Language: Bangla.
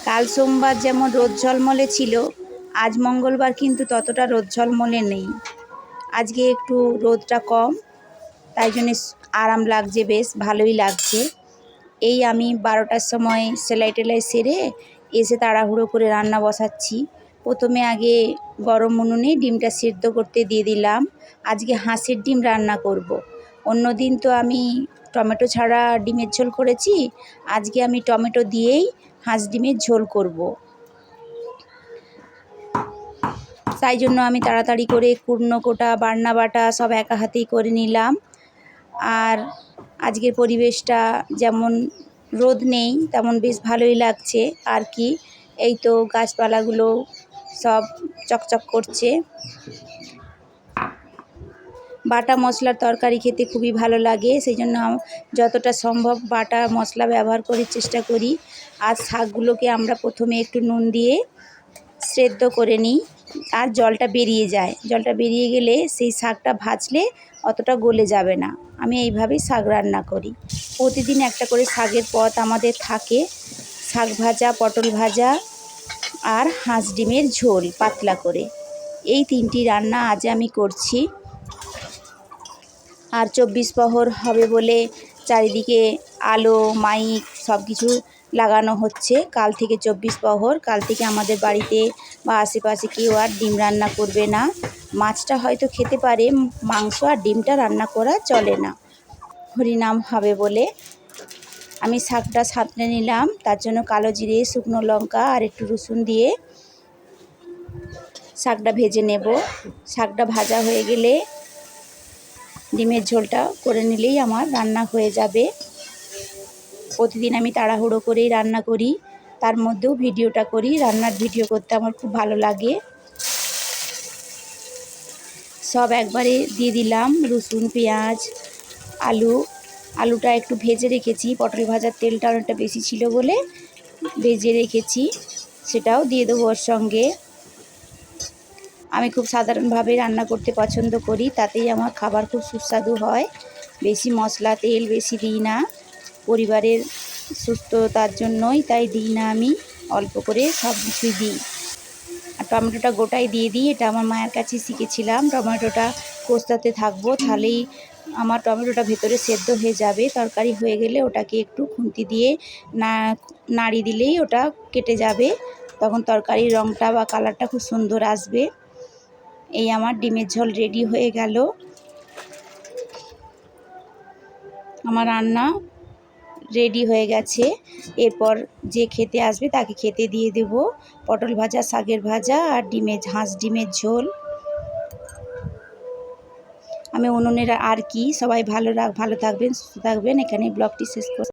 কাল সোমবার যেমন রোদ ঝলমলে ছিল, আজ মঙ্গলবার কিন্তু ততটা রোদ ঝলমলে নেই। আজকে একটু রোদটা কম, তাই জন্য আরাম লাগছে, বেশ ভালোই লাগছে। এই আমি 12টার সময় সেলাই টেলাই সেরে এসে তাড়াহুড়ো করে রান্না বসাচ্ছি। প্রথমে আগে গরম উনুনে ডিমটা সিদ্ধ করতে দিয়ে দিলাম। আজকে হাঁসের ডিম রান্না করব। অন্য দিন তো আমি টমেটো ছাড়া ডিমের ঝোল করেছি, আজকে আমি টমেটো দিয়েই হাঁস ডিমের ঝোল করব। তাই জন্য আমি তাড়াতাড়ি করে কুটনো কোটা বাটনা বাটা সব একা হাতেই করে নিলাম। আর আজকের পরিবেশটা যেমন রোদ নেই তেমন বেশ ভালোই লাগছে আর কি। এই তো গাছপালাগুলো সব চকচক করছে। বাটা মশলার তরকারি খেতে খুবই ভালো লাগে, সেই জন্য যতটা সম্ভব বাটা মশলা ব্যবহার করার চেষ্টা করি। আর শাকগুলোকে আমরা প্রথমে একটু নুন দিয়ে সেদ্ধ করে নিই, আর জলটা বেরিয়ে যায়। জলটা বেরিয়ে গেলে সেই শাকটা ভাজলে অতটা গলে যাবে না। আমি এইভাবেই শাক রান্না করি। প্রতিদিন একটা করে শাকের পদ আমাদের থাকে, শাক ভাজা, পটল ভাজা আর হাঁস ডিমের ঝোল পাতলা করে। এই 3টি রান্না আজ আমি করছি। আর 24 প্রহর হবে বলে চারিদিকে আলো মাইক সব কিছু লাগানো হচ্ছে। কাল থেকে 24 প্রহর, কাল থেকে আমাদের বাড়িতে বা আশেপাশে কেউ আর ডিম রান্না করবে না। মাছটা হয়তো খেতে পারে, মাংস আর ডিমটা রান্না করা চলে না, হরিনাম হবে বলে। আমি শাকটা সাঁতলে নিলাম, তার জন্য কালো জিরে, শুকনো লঙ্কা আর একটু রসুন দিয়ে শাকটা ভেজে নেব। শাকটা ভাজা হয়ে গেলে ডিমের ঝোলটা করে নিলেই আমার রান্না হয়ে যাবে। প্রতিদিন আমি তাড়াহুড়ো করেই রান্না করি, তার মধ্যেও ভিডিওটা করি। রান্নার ভিডিও করতে আমার খুব ভালো লাগে। সব একবারে দিয়ে দিলাম, রসুন, পেঁয়াজ, আলুটা একটু ভেজে রেখেছি। পটল ভাজার তেলটা অনেকটা বেশি ছিল বলে ভেজে রেখেছি, সেটাও দিয়ে দেবো ওর সঙ্গে। আমি খুব সাধারণভাবে রান্না করতে পছন্দ করি, তাতেই আমার খাবার খুব সুস্বাদু হয়। বেশি মশলা তেল বেশি দিই না, পরিবারের সুস্থতার জন্যই তাই দিই না, আমি অল্প করে সব কিছুই দিই। আর টমেটোটা গোটাই দিয়ে দিই, এটা আমার মায়ের কাছে শিখেছিলাম। টমেটোটা কষতে থাকবো, তাহলেই আমার টমেটোটা ভেতরে সেদ্ধ হয়ে যাবে। তরকারি হয়ে গেলে ওটাকে একটু খুন্তি দিয়ে নাড়ি দিলেই ওটা কেটে যাবে, তখন তরকারির রঙটা বা কালারটা খুব সুন্দর আসবে। এই আমার ডিমের ঝোল রেডি হয়ে গেল। আমার রান্না রেডি হয়ে গেছে। এরপর যে খেতে আসবে তাকে খেতে দিয়ে দেব পটল ভাজা, শাকের ভাজা আর হাঁস ডিমের ঝোল। আমি উনুনের আর কি, সবাই ভালো থাকবেন, সুস্থ থাকবেন। এখানে ব্লগটি শেষ করছি।